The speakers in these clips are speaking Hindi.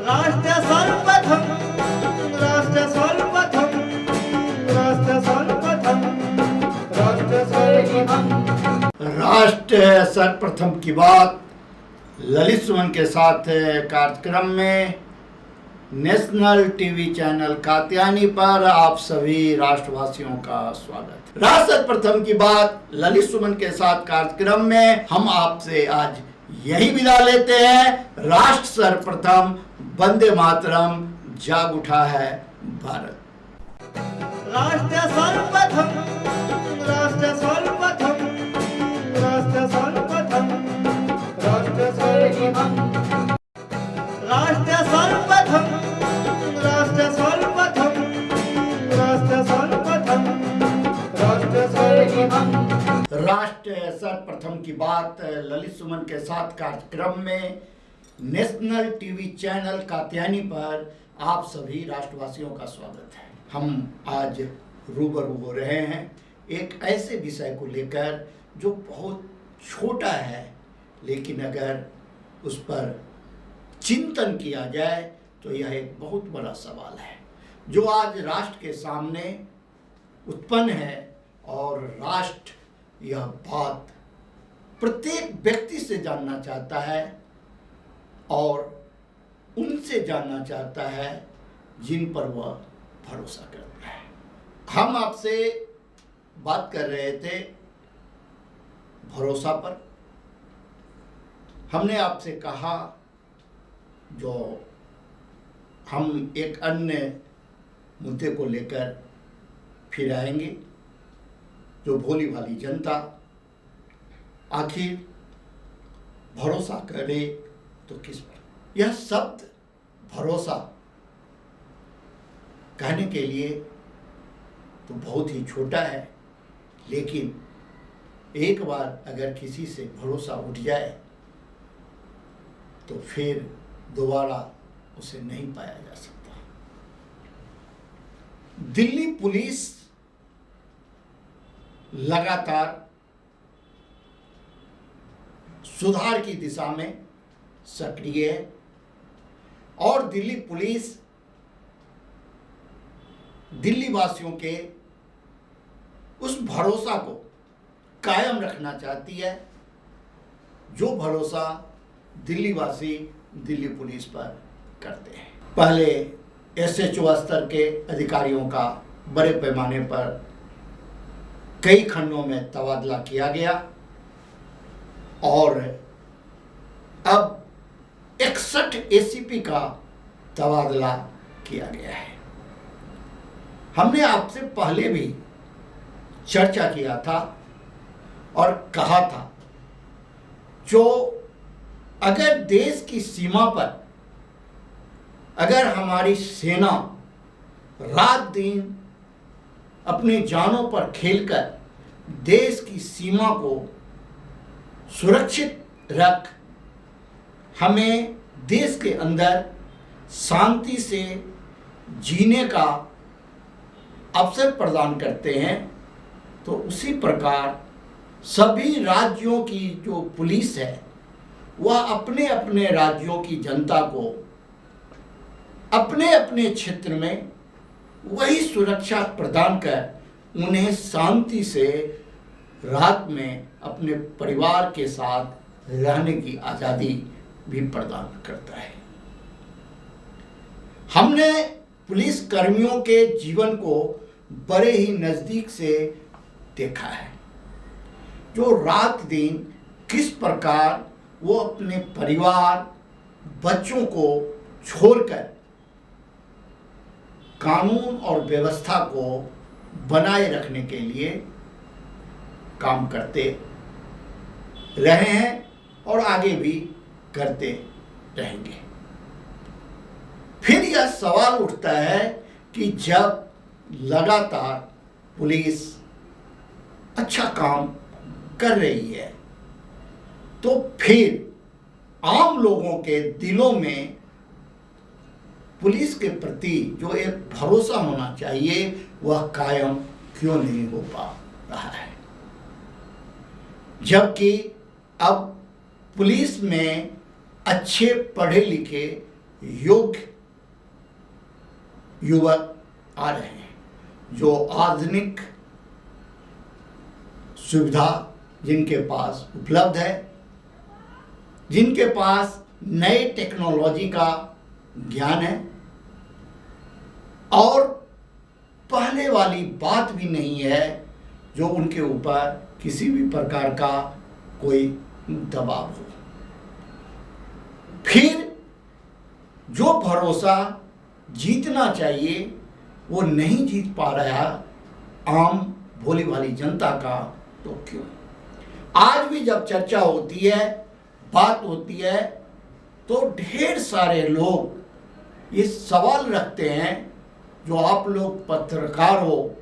राष्ट्र सर्वप्रथम राष्ट्र सर्वप्रथम राष्ट्र सर्वप्रथम राष्ट्र सर्वप्रथम राष्ट्र सर्वप्रथम की बात ललित सुमन के साथ कार्यक्रम में नेशनल टीवी चैनल कात्यायनी पर आप सभी राष्ट्रवासियों का स्वागत। राष्ट्र सर्वप्रथम की बात ललित सुमन के साथ कार्यक्रम में हम आपसे आज यही विदा लेते हैं। राष्ट्र सर्वप्रथम, वंदे मातरम, जाग उठा है भारत। राष्ट्र सर्वप्रथम राष्ट्र सर्वप्रथम राष्ट्र सर्वप्रथम राष्ट्र सर्वप्रथम राष्ट्र सर्वप्रथम राष्ट्र सर्वप्रथम राष्ट्र सर्वप्रथम राष्ट्र सर्वप्रथम राष्ट्र सर्वप्रथम की बात ललित सुमन के साथ कार्यक्रम में नेशनल टीवी चैनल कात्यायनी पर आप सभी राष्ट्रवासियों का स्वागत है। हम आज रूबरू हो रहे हैं एक ऐसे विषय को लेकर जो बहुत छोटा है, लेकिन अगर उस पर चिंतन किया जाए तो यह एक बहुत बड़ा सवाल है जो आज राष्ट्र के सामने उत्पन्न है। और राष्ट्र यह बात प्रत्येक व्यक्ति से जानना चाहता है और उनसे जानना चाहता है जिन पर वह भरोसा करता है। हम आपसे बात कर रहे थे भरोसा पर। हमने आपसे कहा जो हम एक अन्य मुद्दे को लेकर फिर आएंगे, जो भोली भाली जनता आखिर भरोसा करे तो किस पर। यह शब्द भरोसा कहने के लिए तो बहुत ही छोटा है, लेकिन एक बार अगर किसी से भरोसा उठ जाए तो फिर दोबारा उसे नहीं पाया जा सकता। दिल्ली पुलिस लगातार सुधार की दिशा में सक्रिय है और दिल्ली पुलिस दिल्ली वासियों के उस भरोसा को कायम रखना चाहती है जो भरोसा दिल्ली वासी दिल्ली पुलिस पर करते हैं। पहले SHO स्तर के अधिकारियों का बड़े पैमाने पर कई खंडों में तबादला किया गया और अब 61 ACP का तबादला किया गया है। हमने आपसे पहले भी चर्चा किया था और कहा था जो अगर देश की सीमा पर अगर हमारी सेना रात दिन अपनी जानों पर खेलकर देश की सीमा को सुरक्षित रख हमें देश के अंदर शांति से जीने का अवसर प्रदान करते हैं, तो उसी प्रकार सभी राज्यों की जो पुलिस है वह अपने अपने राज्यों की जनता को अपने अपने क्षेत्र में वही सुरक्षा प्रदान कर उन्हें शांति से रात में अपने परिवार के साथ रहने की आज़ादी भी प्रदान करता है। हमने पुलिस कर्मियों के जीवन को बड़े ही नज़दीक से देखा है, जो रात दिन किस प्रकार वो अपने परिवार बच्चों को छोड़कर कानून और व्यवस्था को बनाए रखने के लिए काम करते रहे हैं और आगे भी करते रहेंगे। फिर यह सवाल उठता है कि जब लगातार पुलिस अच्छा काम कर रही है तो फिर आम लोगों के दिलों में पुलिस के प्रति जो एक भरोसा होना चाहिए वह कायम क्यों नहीं हो पा रहा है, जबकि अब पुलिस में अच्छे पढ़े लिखे योग्य युवक आ रहे हैं, जो आधुनिक सुविधा जिनके पास उपलब्ध है, जिनके पास नए टेक्नोलॉजी का ज्ञान है और पहले वाली बात भी नहीं है जो उनके ऊपर किसी भी प्रकार का कोई दबाव हो। फिर जो भरोसा जीतना चाहिए वो नहीं जीत पा रहा आम भोली भाली जनता का, तो क्यों? आज भी जब चर्चा होती है, बात होती है, तो ढेर सारे लोग ये सवाल रखते हैं, जो आप लोग पत्रकार हो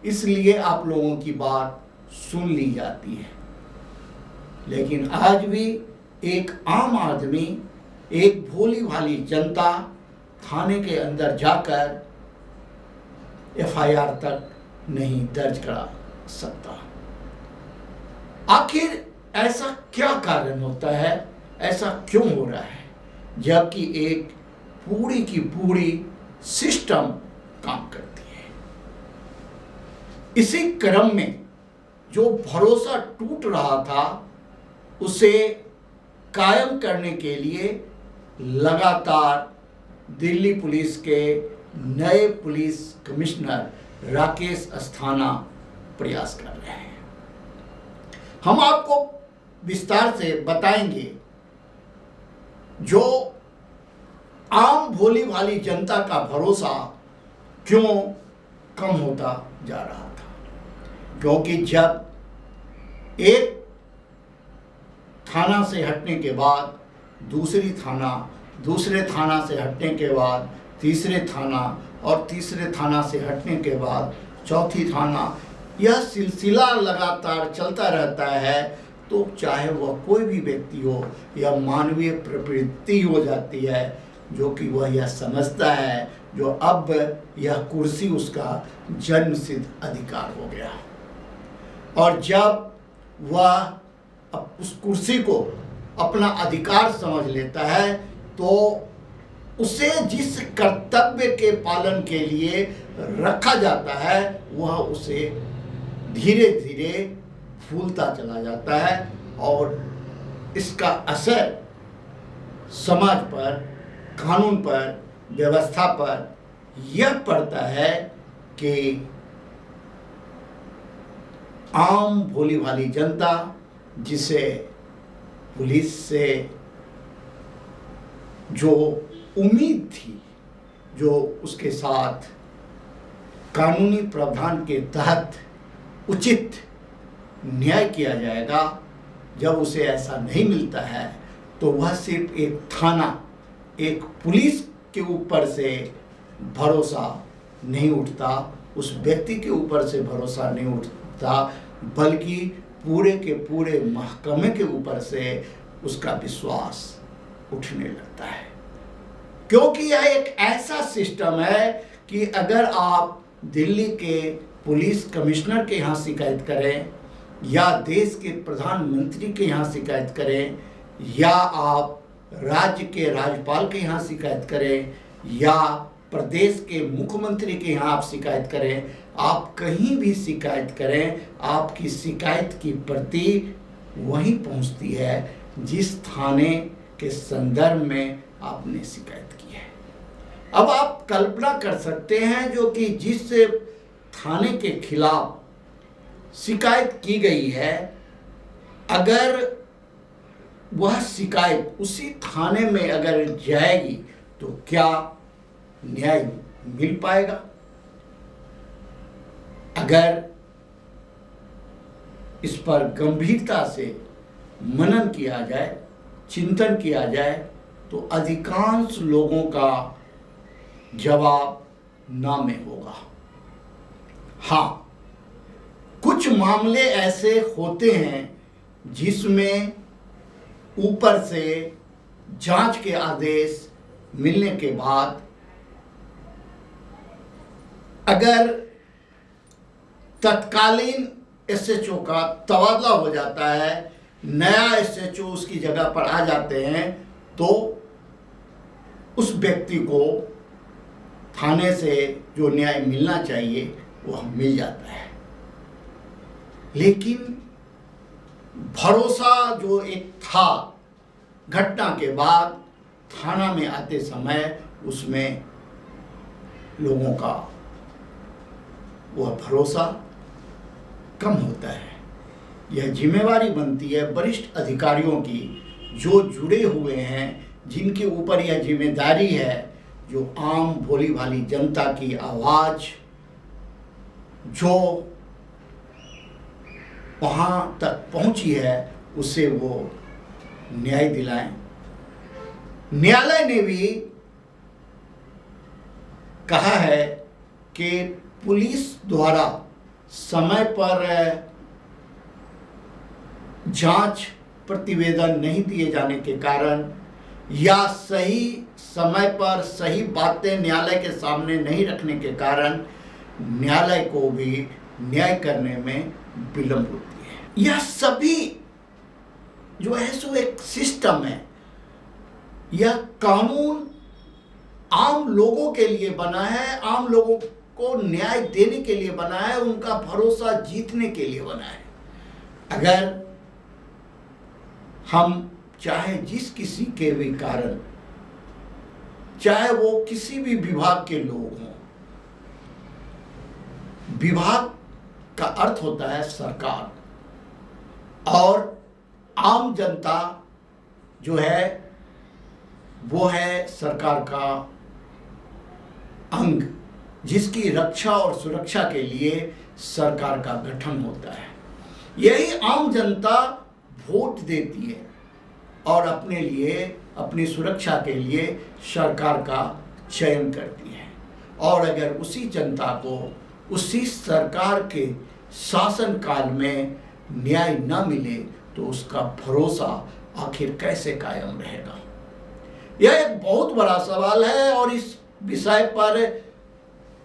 इसलिए आप लोगों की बात सुन ली जाती है। लेकिन आज भी एक आम आदमी, एक भोली भाली जनता थाने के अंदर जाकर एफआईआर तक नहीं दर्ज करा सकता। आखिर ऐसा क्या कारण होता है, ऐसा क्यों हो रहा है, जबकि एक पूरी की पूरी सिस्टम काम करती है। इसी क्रम में जो भरोसा टूट रहा था उसे कायम करने के लिए लगातार दिल्ली पुलिस के नए पुलिस कमिश्नर राकेश अस्थाना प्रयास कर रहे हैं। हम आपको विस्तार से बताएंगे जो आम भोली भाली जनता का भरोसा क्यों कम होता जा रहा था। क्योंकि जब एक थाना से हटने के बाद दूसरे थाना से हटने के बाद तीसरे थाना और तीसरे थाना से हटने के बाद चौथी थाना, यह सिलसिला लगातार चलता रहता है, तो चाहे वह कोई भी व्यक्ति हो, यह मानवीय प्रवृत्ति हो जाती है, जो कि वह यह समझता है जो अब यह कुर्सी उसका जन्मसिद्ध अधिकार हो गया। और जब वह उस कुर्सी को अपना अधिकार समझ लेता है, तो उसे जिस कर्तव्य के पालन के लिए रखा जाता है वह उसे धीरे धीरे फूलता चला जाता है और इसका असर समाज पर, कानून पर, व्यवस्था पर यह पड़ता है कि आम भोली भाली जनता, जिसे पुलिस से जो उम्मीद थी, जो उसके साथ कानूनी प्रावधान के तहत उचित न्याय किया जाएगा, जब उसे ऐसा नहीं मिलता है तो वह सिर्फ एक थाना, एक पुलिस के ऊपर से भरोसा नहीं उठता, उस व्यक्ति के ऊपर से भरोसा नहीं उठता, बल्कि पूरे के पूरे महकमे के ऊपर से उसका विश्वास उठने लगता है। क्योंकि यह एक ऐसा सिस्टम है कि अगर आप दिल्ली के पुलिस कमिश्नर के यहाँ शिकायत करें, या देश के प्रधानमंत्री के यहाँ शिकायत करें, या आप राज्य के राज्यपाल के यहाँ शिकायत करें, या प्रदेश के मुख्यमंत्री के यहाँ आप शिकायत करें, आप कहीं भी शिकायत करें, आपकी शिकायत की प्रति वहीं पहुंचती है जिस थाने के संदर्भ में आपने शिकायत की है। अब आप कल्पना कर सकते हैं जो कि जिस थाने के खिलाफ शिकायत की गई है, अगर वह शिकायत उसी थाने में अगर जाएगी तो क्या न्याय मिल पाएगा? अगर इस पर गंभीरता से मनन किया जाए, चिंतन किया जाए, तो अधिकांश लोगों का जवाब ना में होगा। हाँ, कुछ मामले ऐसे होते हैं जिसमें ऊपर से जांच के आदेश मिलने के बाद अगर तत्कालीन एसएचओ का तबादला हो जाता है, नया एसएचओ उसकी जगह पर आ जाते हैं, तो उस व्यक्ति को थाने से जो न्याय मिलना चाहिए वो मिल जाता है। लेकिन भरोसा जो एक था घटना के बाद थाना में आते समय, उसमें लोगों का वह भरोसा कम होता है। यह जिम्मेवारी बनती है वरिष्ठ अधिकारियों की, जो जुड़े हुए हैं, जिनके ऊपर यह जिम्मेदारी है, जो आम भोली भाली जनता की आवाज़ जो वहाँ तक पहुँची है उसे वो न्याय दिलाएं। न्यायालय ने भी कहा है कि पुलिस द्वारा समय पर जांच प्रतिवेदन नहीं दिए जाने के कारण या सही समय पर सही बातें न्यायालय के सामने नहीं रखने के कारण न्यायालय को भी न्याय करने में विलंब होती है। यह सभी जो है सो एक सिस्टम है। यह कानून आम लोगों के लिए बना है, आम लोगों को न्याय देने के लिए बना है, उनका भरोसा जीतने के लिए बना है। अगर हम चाहे जिस किसी के भी कारण, चाहे वो किसी भी विभाग के लोग हों, विभाग का अर्थ होता है सरकार, और आम जनता जो है वो है सरकार का अंग, जिसकी रक्षा और सुरक्षा के लिए सरकार का गठन होता है। यही आम जनता वोट देती है और अपने लिए, अपनी सुरक्षा के लिए सरकार का चयन करती है। और अगर उसी जनता को उसी सरकार के शासनकाल में न्याय न मिले तो उसका भरोसा आखिर कैसे कायम रहेगा? यह एक बहुत बड़ा सवाल है और इस विषय पर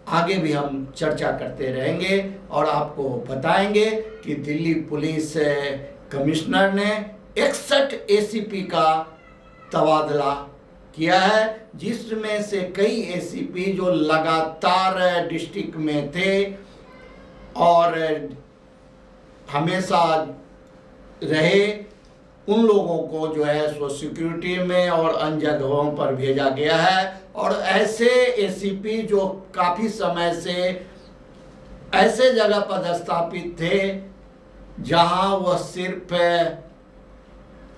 आगे भी हम चर्चा करते रहेंगे और आपको बताएंगे कि दिल्ली पुलिस कमिश्नर ने 61 एसीपी का तबादला किया है, जिसमें से कई एसीपी जो लगातार डिस्ट्रिक्ट में थे और हमेशा रहे, उन लोगों को जो है सो सिक्योरिटी में और अन्य जगहों पर भेजा गया है। और ऐसे एसीपी जो काफ़ी समय से ऐसे जगह पदस्थापित थे जहां वह सिर्फ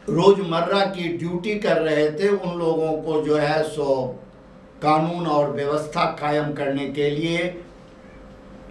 रोजमर्रा की ड्यूटी कर रहे थे, उन लोगों को जो है सो कानून और व्यवस्था कायम करने के लिए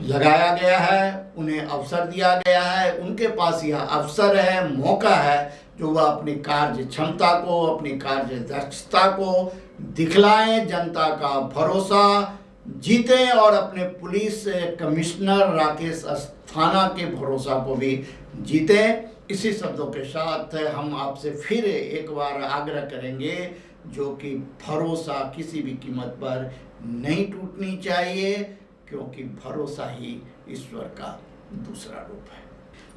लगाया गया है, उन्हें अवसर दिया गया है। उनके पास यह अवसर है, मौका है, जो वह अपनी कार्य क्षमता को, अपनी कार्य दक्षता को दिखलाएं, जनता का भरोसा जीतें और अपने पुलिस कमिश्नर राकेश अस्थाना के भरोसा को भी जीतें। इसी शब्दों के साथ हम आपसे फिर एक बार आग्रह करेंगे जो कि भरोसा किसी भी कीमत पर नहीं टूटनी चाहिए, क्योंकि भरोसा ही ईश्वर का दूसरा रूप है।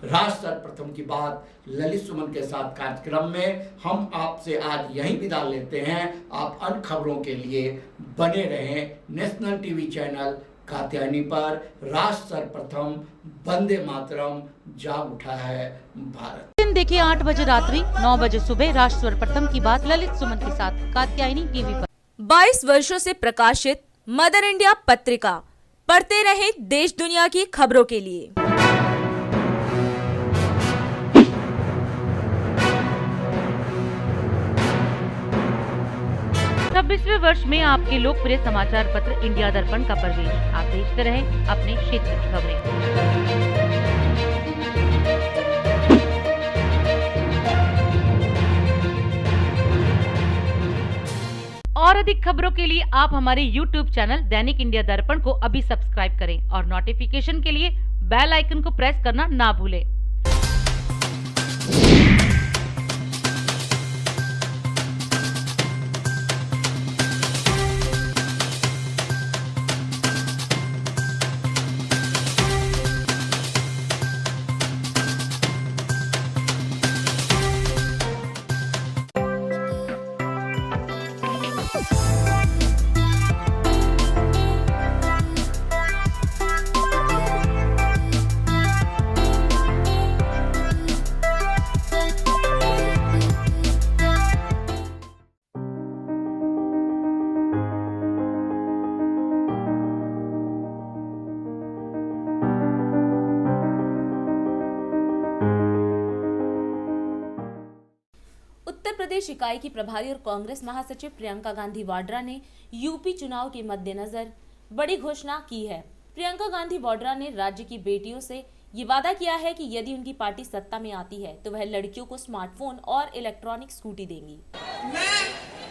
राष्ट्र सर्वप्रथम की बात ललित सुमन के साथ कार्यक्रम में हम आपसे आज यहीं विदा लेते हैं। आप अन्य खबरों के लिए बने रहें नेशनल टीवी चैनल कात्यायनी पर। राष्ट्र सर्वप्रथम, वंदे मातरम, जाग उठा है भारत। दिन देखिए 8 बजे रात्रि, 9 बजे सुबह राष्ट्र सर्वप्रथम की बात ललित सुमन के साथ कात्यायनी टीवी पर। 22 वर्षों से प्रकाशित मदर इंडिया पत्रिका, पढ़ते रहे देश दुनिया की खबरों के लिए। 26वें वर्ष में आपके लोकप्रिय समाचार पत्र इंडिया दर्पण का प्रवेश। आप देखते रहे अपने क्षेत्र की खबरें। और अधिक खबरों के लिए आप हमारे YouTube चैनल दैनिक इंडिया दर्पण को अभी सब्सक्राइब करें और नोटिफिकेशन के लिए बेल आइकन को प्रेस करना ना भूलें। उत्तर प्रदेश इकाई की प्रभारी और कांग्रेस महासचिव प्रियंका गांधी वाड्रा ने यूपी चुनाव के मद्देनजर बड़ी घोषणा की है। प्रियंका गांधी वाड्रा ने राज्य की बेटियों से ये वादा किया है कि यदि उनकी पार्टी सत्ता में आती है तो वह लड़कियों को स्मार्टफोन और इलेक्ट्रॉनिक स्कूटी देंगी। मैं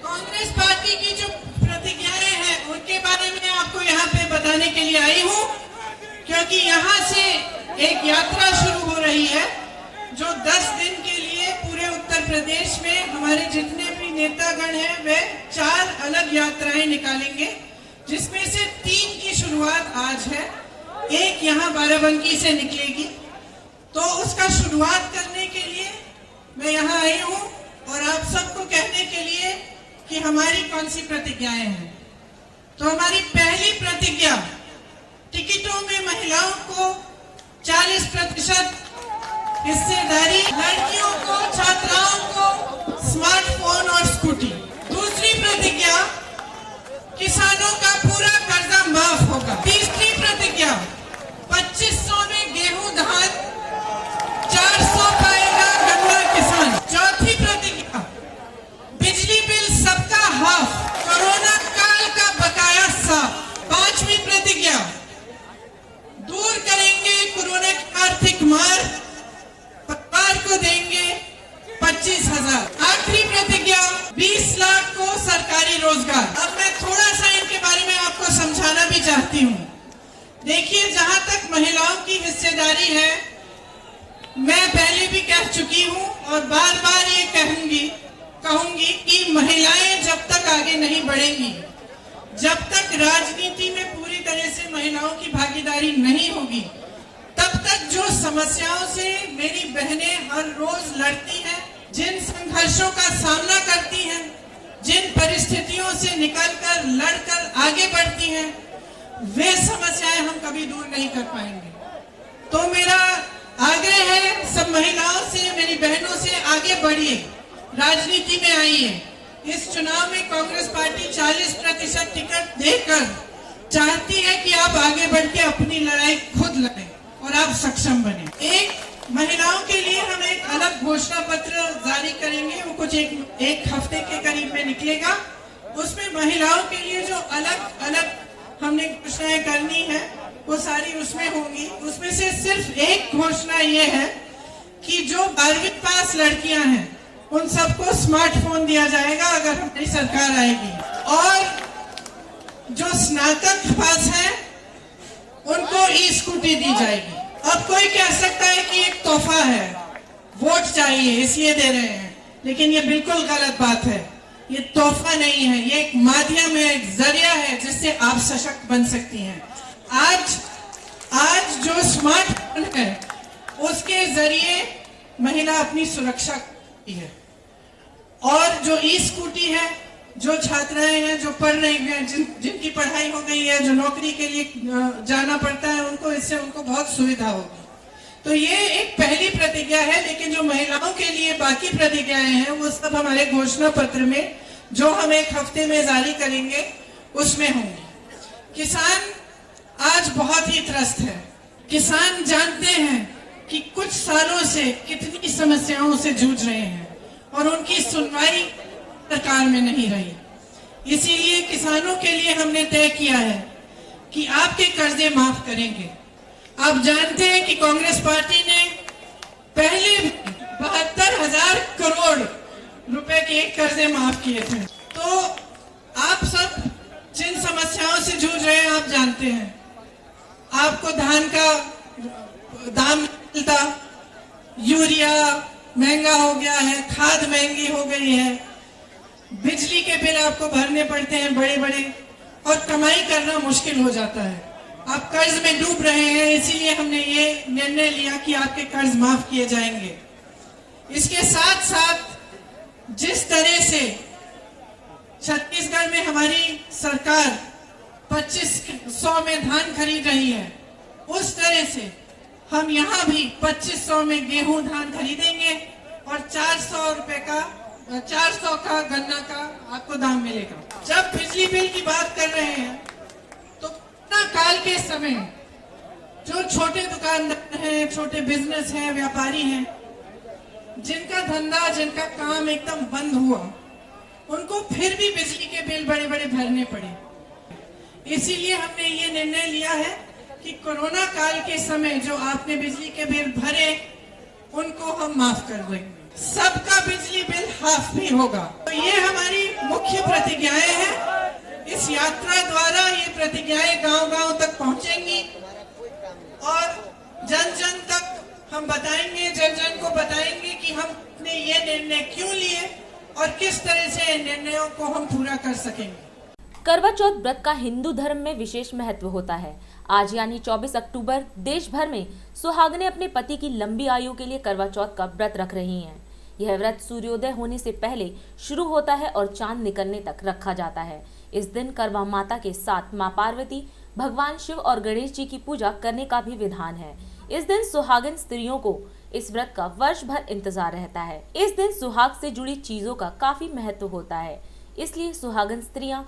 कांग्रेस पार्टी की जो प्रतिज्ञाएं हैं उनके बारे में आपको यहाँ पे बताने के लिए आई हूँ, क्योंकि यहाँ से एक यात्रा शुरू हो रही है जो 10 दिन के लिए पूरे उत्तर प्रदेश में हमारे जितने भी नेतागण हैं वे 4 अलग यात्राएं निकालेंगे, जिसमें से 3 की शुरुआत आज है, एक यहाँ बाराबंकी से निकलेगी। तो उसका शुरुआत करने के लिए मैं यहाँ आई हूँ और आप सबको कहने के लिए कि हमारी कौन सी प्रतिज्ञाएं हैं। तो हमारी पहली प्रतिज्ञा, टिकटों में महिलाओं को 40% हिस्सेदारी, लड़कियों को, छात्राओं को स्मार्टफोन और स्कूटी। दूसरी प्रतिज्ञा, किसानों का पूरा कर्जा माफ होगा। तीसरी प्रतिज्ञा, 2500 में गेहूं धान, 400 पाएगा गन्ना किसान। चौथी प्रतिज्ञा, बिजली बिल सबका हाफ, कोरोना काल का बकाया साफ। पांचवी प्रतिज्ञा, दूर करेंगे कोरोना की आर्थिक मार, परिवार को देंगे 25,000। आखिरी प्रतिज्ञा, 20 लाख को सरकारी रोजगार। अब मैं थोड़ा सा इनके बारे में आपको समझाना भी चाहती हूँ। देखिए, जहां तक महिलाओं की हिस्सेदारी है, मैं पहले भी कह चुकी हूँ और बार बार ये कहूंगी कि महिलाएं जब तक आगे नहीं बढ़ेंगी, जब तक राजनीति में पूरी तरह से महिलाओं की भागीदारी नहीं होगी, तब तक जो समस्याओं से मेरी बहनें हर रोज लड़ती हैं, जिन संघर्षों का सामना करती हैं, जिन परिस्थितियों से निकलकर लड़कर आगे बढ़ती हैं, वे समस्याएं हम कभी दूर नहीं कर पाएंगे। तो मेरा आग्रह है सब महिलाओं से, मेरी बहनों से, आगे बढ़िए, राजनीति में आइए। इस चुनाव में कांग्रेस पार्टी 40% टिकट देकर चाहती है कि आप आगे बढ़ के अपनी लड़ाई खुद लड़ें और आप सक्षम बने। एक महिलाओं के लिए हम एक अलग घोषणा पत्र जारी करेंगे, वो कुछ एक हफ्ते के करीब में निकलेगा। उसमें महिलाओं के लिए जो अलग अलग हमने घोषणाएं करनी है वो सारी उसमें होंगी। उसमें से सिर्फ एक घोषणा ये है कि जो 12वीं पास लड़कियां हैं उन सबको स्मार्टफोन दिया जाएगा अगर हमारी सरकार आएगी, और जो स्नातक पास हैं उनको ई स्कूटी दी जाएगी। अब कोई कह सकता है कि एक तोहफा है, वोट चाहिए इसलिए दे रहे हैं, लेकिन ये बिल्कुल गलत बात है। ये तोहफा नहीं है, ये एक माध्यम है, एक जरिया है जिससे आप सशक्त बन सकती हैं। आज जो स्मार्टफोन है उसके जरिए महिला अपनी सुरक्षा करती है, और जो ई स्कूटी है, जो छात्राएं हैं जो पढ़ रही हैं, जिनकी पढ़ाई हो गई है, जो नौकरी के लिए जाना पड़ता है, उनको इससे उनको बहुत सुविधा होगी। तो ये एक पहली प्रतिज्ञा है, लेकिन जो महिलाओं के लिए बाकी प्रतिज्ञाएं हैं वो सब हमारे घोषणा पत्र में जो हम एक हफ्ते में जारी करेंगे उसमें होंगी। किसान आज बहुत ही त्रस्त है। किसान जानते हैं कि कुछ सालों से कितनी समस्याओं से जूझ रहे हैं और उनकी सुनवाई सरकार में नहीं रही। इसीलिए किसानों के लिए हमने तय किया है कि आपके कर्जे माफ करेंगे। आप जानते हैं कि कांग्रेस पार्टी ने पहले 72,000 करोड़ रुपए के कर्जे माफ किए थे। तो आप सब जिन समस्याओं से जूझ रहे हैं आप जानते हैं। आपको धान का दाम नहीं मिलता, यूरिया महंगा हो गया है, खाद महंगी हो गई है, बिजली के बिल आपको भरने पड़ते हैं बड़े बड़े, और कमाई करना मुश्किल हो जाता है। आप कर्ज में डूब रहे हैं, इसीलिए हमने ये निर्णय लिया कि आपके कर्ज माफ किए जाएंगे। इसके साथ साथ जिस तरह से छत्तीसगढ़ में हमारी सरकार 2500 में धान खरीद रही है, उस तरह से हम यहाँ भी 2500 में गेहूं धान खरीदेंगे और 400 का गन्ना का आपको दाम मिलेगा। जब बिजली बिल की बात कर रहे हैं तो कोरोना काल के समय जो छोटे दुकानदार हैं, छोटे बिजनेस हैं, व्यापारी हैं, जिनका धंधा, जिनका काम एकदम बंद हुआ, उनको फिर भी बिजली के बिल बड़े बड़े भरने पड़े। इसीलिए हमने ये निर्णय लिया है कि कोरोना काल के समय जो आपने बिजली के बिल भरे, उनको हम माफ कर देंगे। सबका बिजली बिल हाफ भी होगा। तो ये हमारी मुख्य प्रतिज्ञाएं हैं। इस यात्रा द्वारा ये प्रतिज्ञाएं गांव-गांव तक पहुंचेंगी और जन जन तक हम बताएंगे, जन जन को बताएंगे कि हमने ये निर्णय क्यों लिए और किस तरह से इन निर्णयों को हम पूरा कर सकेंगे। करवा चौथ व्रत का हिंदू धर्म में विशेष महत्व होता है। आज यानी 24 अक्टूबर देश भर में सुहागनें अपने पति की लंबी आयु के लिए करवा चौथ का व्रत रख रही हैं। यह व्रत सूर्योदय होने से पहले शुरू होता है और चांद निकलने तक रखा जाता है। इस दिन करवा माता के साथ मां पार्वती, भगवान शिव और गणेश जी की पूजा करने का भी विधान है। इस दिन सुहागन स्त्रियों को इस व्रत का वर्ष भर इंतजार रहता है। इस दिन सुहाग से जुड़ी चीजों का काफी महत्व होता है, इसलिए सुहागन स्त्रियां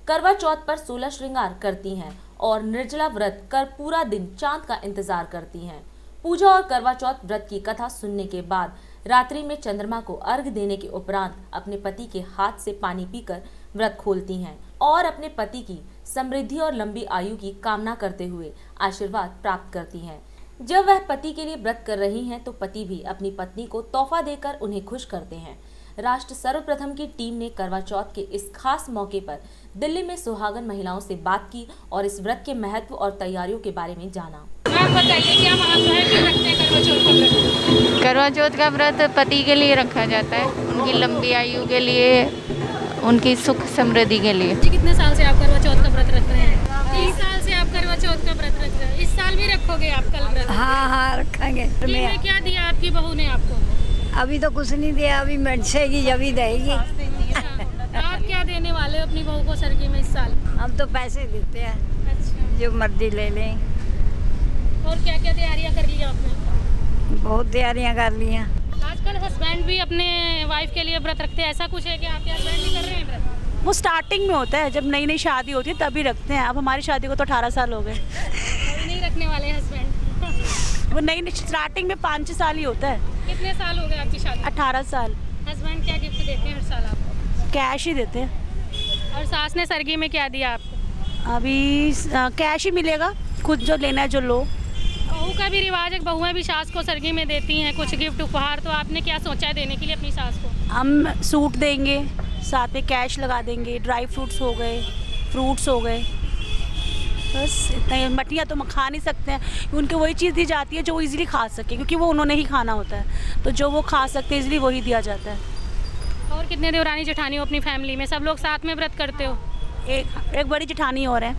करवा चौथ पर 16 श्रृंगार करती हैं और निर्जला व्रत कर पूरा दिन चांद का इंतजार करती हैं। पूजा और करवा चौथ व्रत की कथा सुनने के बाद रात्रि में चंद्रमा को अर्घ्य देने के उपरांत अपने पति के हाथ से पानी पीकर व्रत खोलती हैं और अपने पति की समृद्धि और लंबी आयु की कामना करते हुए आशीर्वाद प्राप्त करती हैं। जब वह पति के लिए व्रत कर रही हैं तो पति भी अपनी पत्नी को तोहफा देकर उन्हें खुश करते हैं। राष्ट्र सर्वप्रथम की टीम ने करवा चौथ के इस खास मौके पर दिल्ली में सुहागन महिलाओं से बात की और इस व्रत के महत्व और तैयारियों के बारे में जाना। आप बताइए क्या महत्व है, क्यों रखते हैं करवा चौथ का व्रत? करवा चौथ का व्रत पति के लिए रखा जाता है, उनकी लंबी आयु के लिए, उनकी सुख समृद्धि के लिए। जी कितने साल से आप करवा चौथ का व्रत रख रहे हैं? 30 साल से आप करवा चौथ का व्रत रख रहे हैं। इस साल भी रखोगे आप कल व्रत? हाँ रखेंगे। क्या दिया आपकी बहू ने आपको? अभी तो कुछ नहीं दिया, अभी मिर्चेगी जब ही देगी। आप क्या देने वाले हो अपनी बहू को सरगी में इस साल? हम तो पैसे देते हैं। अच्छा, जो मर्जी ले लें। और क्या क्या तैयारियां कर ली आपने? बहुत तैयारियां कर ली हैं। आजकल हस्बैंड भी अपने वाइफ के लिए व्रत रखते हैं, ऐसा कुछ है कि आपके हस्बैंड भी कर रहे हैं व्रत? वो स्टार्टिंग में होता है, जब नई नई शादी होती है तभी रखते हैं। अब हमारी शादी को तो 18 साल हो गए। नहीं रखने वाले हस्बैंड? वो नई स्टार्टिंग में 5-6 साल ही होता है। कितने साल हो गए आपकी शादी? 18 साल। हस्बैंड क्या गिफ्ट देते हैं हर साल आपको? कैश ही देते हैं। और सास ने सरगी में क्या दिया आपको? अभी कैश ही मिलेगा, खुद जो लेना है जो लो। बहू का भी रिवाज है, बहुएं भी सास को सरगी में देती हैं कुछ गिफ्ट उपहार, तो आपने क्या सोचा है देने के लिए अपनी सास को? हम सूट देंगे, साथ में कैश लगा देंगे, ड्राई फ्रूट्स हो गए, फ्रूट्स हो गए, बस इतना ही। मठियाँ तो हम खा नहीं सकते हैं, उनके वही चीज़ दी जाती है जो वो इजीली खा सके, क्योंकि वो उन्होंने ही खाना होता है, तो जो वो खा सकते हैं इजीली वही दिया जाता है। और कितने देवरानी जेठानी हो अपनी फैमिली में? सब लोग साथ में व्रत करते हो? एक बड़ी जेठानी और है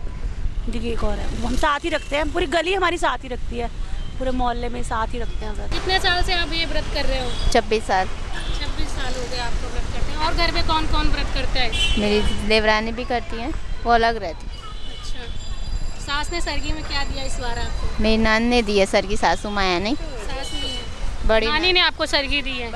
जी, एक और है, हम साथ ही रखते हैं। पूरी गली हमारी साथ ही रखती है, पूरे मोहल्ले में साथ ही रखते हैं व्रत। कितने साल से आप ये व्रत कर रहे हो? 26 साल। 26 साल हो गए आपको व्रत करते हैं। और घर में कौन कौन व्रत करता है? मेरी देवरानी भी करती हैं, वो अलग रहती है। अच्छा, सास ने सरगी में क्या दिया इस बार आपको? मेरी नान ने दी है, सर की सासू माया नहीं, सास नहीं है, बड़ी नानी ने आपको सरगी दी है?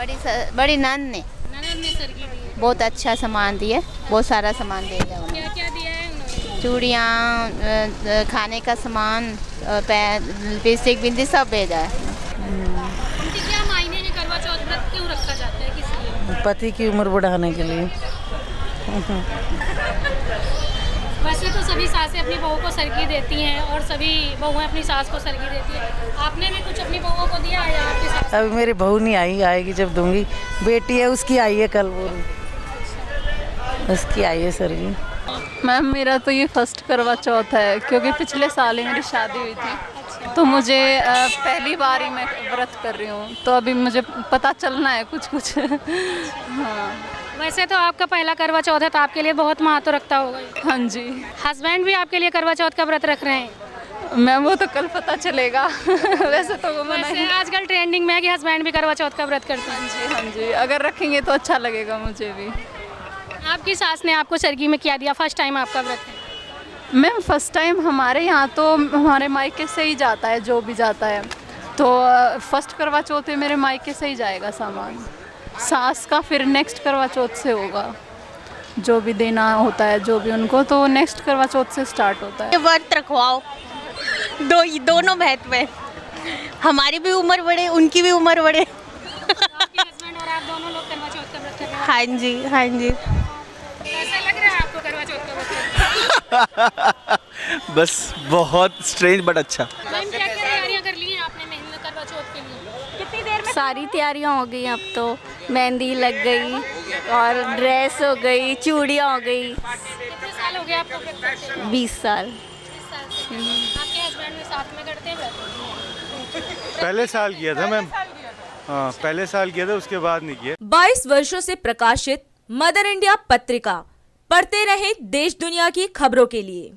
बड़ी नान ने ननद ने सरगी दी है। बहुत अच्छा सामान दिया, बहुत सारा सामान दे दिया उन्होंने। क्या क्या दिया है उन्होंने? चूड़ियाँ, खाने का सामान, लिपस्टिक, बिंदी सब भेजा है। उनके क्या मायने हैं? करवा चौथ व्रत क्यों रखा जाता है, किस लिए? पति की उम्र बढ़ाने के लिए। वैसे तो सभी सासें अपनी बहू को सरगी देती हैं और सभी बहुएं अपनी सास को सरगी देती हैं। आपने भी कुछ अपनी बहुओं को दिया है या आपकी सास? अभी मेरी बहू नहीं आई, आएगी जब दूंगी। बेटी है उसकी आई है कल, वो उसकी आई है सरगी। मैम मेरा तो ये फर्स्ट करवा चौथ है, क्योंकि पिछले साल ही मेरी शादी हुई थी, तो मुझे पहली बार ही मैं व्रत कर रही हूँ, तो अभी मुझे पता चलना है कुछ हाँ। वैसे तो आपका पहला करवा चौथ है, तो आपके लिए बहुत महत्व रखता होगा। हाँ जी। हस्बैंड भी आपके लिए करवा चौथ का व्रत रख रहे हैं? मैम वो तो कल पता चलेगा वैसे तो वो वैसे आजकल ट्रेंडिंग में है कि हस्बैंड भी करवा चौथ का व्रत करते हैं। हाँ जी, अगर रखेंगे तो अच्छा लगेगा मुझे भी। आपकी सास ने आपको सरगी में क्या दिया? फर्स्ट टाइम आपका व्रत है? मैम फर्स्ट टाइम हमारे यहाँ तो हमारे मायके से ही जाता है, जो भी जाता है, तो फर्स्ट करवा चौथ में मेरे मायके से ही जाएगा सामान। सास का फिर नेक्स्ट करवा चौथ से होगा, जो भी देना होता है जो भी उनको, तो नेक्स्ट करवा चौथ से स्टार्ट होता है। व्रत रखवाओ, दोनों महत्व है, हमारी भी उम्र बढ़े, उनकी भी उम्र बढ़े। आपके हाँ जी हाँ जी। कैसा लग रहा है आपको करवा चौथ का वक्त? बस बहुत स्ट्रेंज बट अच्छा। मैम क्या क्या तैयारियां कर ली हैं आपने मेहंदी करवा चौथ के लिए? कितनी देर में? सारी तैयारियां हो गई अब तो, मेहंदी लग गई और ड्रेस हो गई, चूड़ियाँ हो गई। कितने साल हो गए आपको व्रत करते हुए? 20 साल। 20 साल से। आपके हस्बैंड में साथ में करते हैं व्रत? पहले साल किया था मैम। हाँ पहले साल किया था, उसके बाद नहीं किया। 22 वर्षों से प्रकाशित मदर इंडिया पत्रिका, पढ़ते रहे देश दुनिया की खबरों के लिए।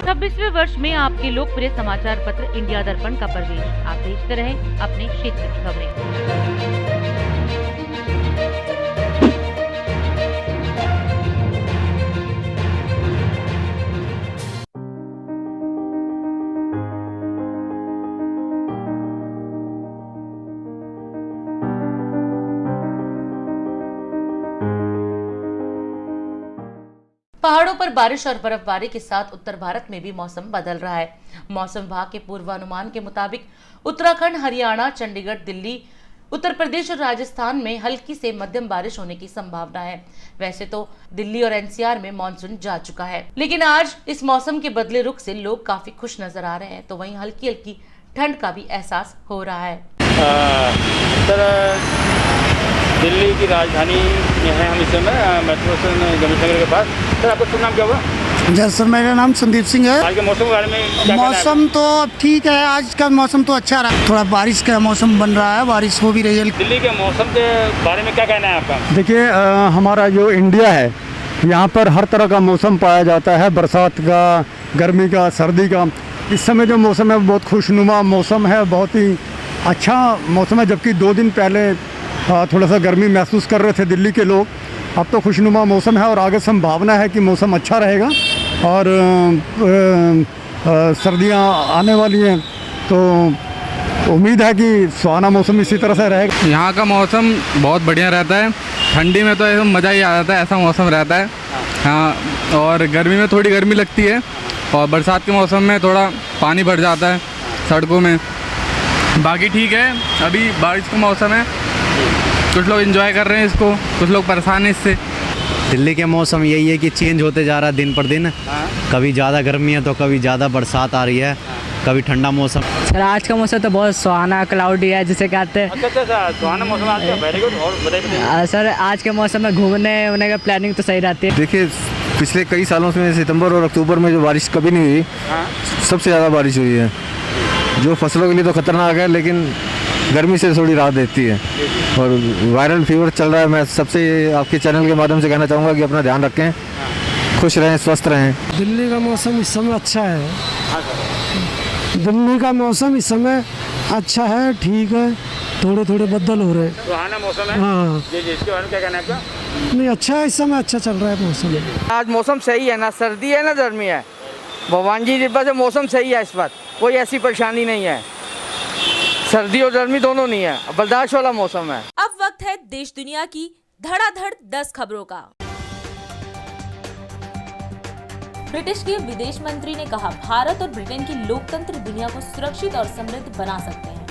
26वें वर्ष में आपके लोकप्रिय समाचार पत्र इंडिया दर्पण का प्रवेश। आप देखते रहें अपने क्षेत्र की खबरें। पहाड़ों पर बारिश और बर्फबारी के साथ उत्तर भारत में भी मौसम बदल रहा है। मौसम विभाग के पूर्वानुमान के मुताबिक उत्तराखंड, हरियाणा, चंडीगढ़, दिल्ली, उत्तर प्रदेश और राजस्थान में हल्की से मध्यम बारिश होने की संभावना है। वैसे तो दिल्ली और एनसीआर में मानसून जा चुका है, लेकिन आज इस मौसम के बदले रुख से लोग काफी खुश नजर आ रहे हैं, तो वहीं हल्की हल्की ठंड का भी एहसास हो रहा है। दिल्ली की राजधानी में है हम इस समय, मेट्रो स्टेशन गणेश के पास। सर आपका शुभ नाम क्या हुआ? जी सर, मेरा नाम संदीप सिंह है। आज के मौसम के बारे में क्या कहना है? मौसम तो अब ठीक है, आज का मौसम तो अच्छा रहा, थोड़ा बारिश का मौसम बन रहा है, बारिश हो भी रही है। दिल्ली के मौसम के बारे में क्या कहना है आपका? देखिए हमारा जो इंडिया है, यहाँ पर हर तरह का मौसम पाया जाता है, बरसात का, गर्मी का, सर्दी का। इस समय जो मौसम है बहुत खुशनुमा मौसम है, बहुत ही अच्छा मौसम है। जबकि 2 दिन पहले थोड़ा सा गर्मी महसूस कर रहे थे दिल्ली के लोग, अब तो खुशनुमा मौसम है और आगे संभावना है कि मौसम अच्छा रहेगा और सर्दियाँ आने वाली हैं, तो उम्मीद है कि सुहाना मौसम इसी तरह से रहेगा। यहाँ का मौसम बहुत बढ़िया रहता है, ठंडी में तो ऐसा मज़ा ही आ जाता है, ऐसा मौसम रहता है। हाँ, और गर्मी में थोड़ी गर्मी लगती है और बरसात के मौसम में थोड़ा पानी भर जाता है सड़कों में। बाकी ठीक है, अभी बारिश का मौसम है, कुछ लोग एंजॉय कर रहे हैं इसको, कुछ लोग परेशान हैं इससे। दिल्ली के मौसम यही है कि चेंज होते जा रहा है दिन पर दिन। कभी ज़्यादा गर्मी है तो कभी ज़्यादा बरसात आ रही है, कभी ठंडा मौसम। सर आज का मौसम तो बहुत सुहाना क्लाउडी है, जिसे कहते हैं। अच्छा, सुहाना मौसम आज का, वेरी गुड। और बताइए सर, आज के मौसम में घूमने उन्ने का प्लानिंग तो सही रहती है। देखिए पिछले कई सालों में सितंबर और अक्टूबर में जो बारिश कभी नहीं हुई, सबसे ज़्यादा बारिश हुई है, जो फसलों के लिए तो खतरनाक है, लेकिन गर्मी से थोड़ी राहत देती है। और वायरल फीवर चल रहा है, मैं सबसे आपके चैनल के माध्यम से कहना चाहूँगा कि अपना ध्यान रखें, खुश रहें, स्वस्थ रहें। दिल्ली का मौसम इस समय अच्छा है, दिल्ली का मौसम इस समय अच्छा है, ठीक है, थोड़े थोड़े बदल हो रहे हैं। सुहाना मौसम है। हाँ जी, इसके बारे में क्या कहना है आपका? नहीं, अच्छा है, इस समय अच्छा चल रहा है मौसम। आज मौसम सही है, ना सर्दी है ना गर्मी है, भगवान जी की कृपा से मौसम सही है, इस बार कोई ऐसी परेशानी नहीं है, सर्दी और गर्मी दोनों नहीं है, बर्दाश्त वाला मौसम है। अब वक्त है देश दुनिया की धड़ाधड़ 10 खबरों का। ब्रिटिश के विदेश मंत्री ने कहा, भारत और ब्रिटेन की लोकतंत्र दुनिया को सुरक्षित और समृद्ध बना सकते हैं।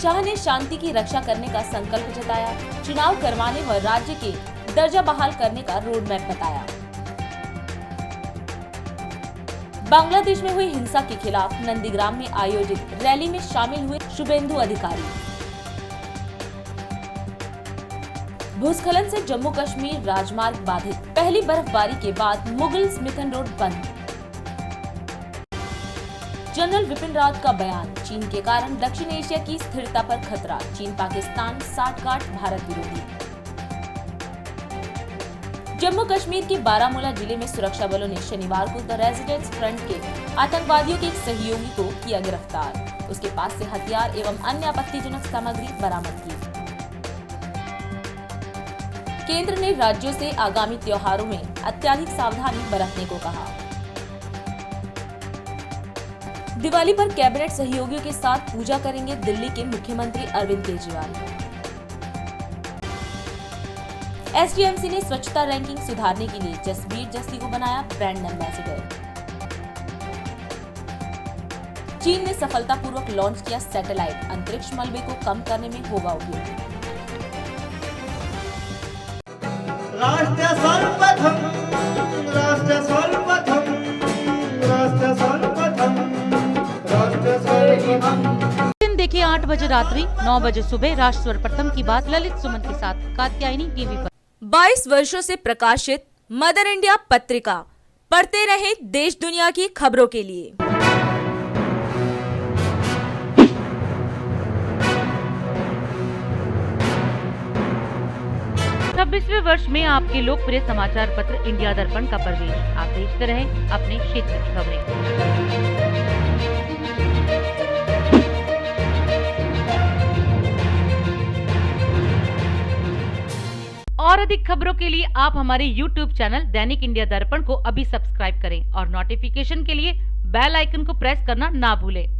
शाह ने शांति की रक्षा करने का संकल्प जताया, चुनाव करवाने व राज्य के दर्जा बहाल करने का रोड मैप बताया। बांग्लादेश में हुई हिंसा के खिलाफ नंदीग्राम में आयोजित रैली में शामिल हुए शुभेंदु अधिकारी। भूस्खलन से जम्मू कश्मीर राजमार्ग बाधित, पहली बर्फबारी के बाद मुगल स्मिथन रोड बंद। जनरल विपिन रावत का बयान, चीन के कारण दक्षिण एशिया की स्थिरता पर खतरा, चीन पाकिस्तान साठगांठ भारत विरोधी। जम्मू कश्मीर के बारामूला जिले में सुरक्षा बलों ने शनिवार को द रेजिडेंस फ्रंट के आतंकवादियों के एक सहयोगी को किया गिरफ्तार। उसके पास से हथियार एवं अन्य आपत्तिजनक सामग्री बरामद की। केंद्र ने राज्यों से आगामी त्योहारों में अत्यधिक सावधानी बरतने को कहा। दिवाली पर कैबिनेट सहयोगियों के साथ पूजा करेंगे दिल्ली के मुख्यमंत्री अरविंद केजरीवाल। एसडीएमसी ने स्वच्छता रैंकिंग सुधारने के लिए जसबीर जस्सी को बनाया ब्रांड एम्बेसडर। चीन ने सफलतापूर्वक लॉन्च किया सैटेलाइट, अंतरिक्ष मलबे को कम करने में होगा उपयोग। दिन देखिए 8 बजे रात्रि 9 बजे सुबह राष्ट्र सर्वप्रथम की बात ललित सुमन के साथ कात्यायनी टीवी पर। 22 वर्षों से प्रकाशित मदर इंडिया पत्रिका, पढ़ते रहे देश दुनिया की खबरों के लिए। छब्बीसवें वर्ष में आपके लोकप्रिय समाचार पत्र इंडिया दर्पण का प्रवेश। आप देखते रहे अपने क्षेत्र की खबरें। और अधिक खबरों के लिए आप हमारे YouTube चैनल दैनिक इंडिया दर्पण को अभी सब्सक्राइब करें और नोटिफिकेशन के लिए बेल आइकन को प्रेस करना ना भूलें।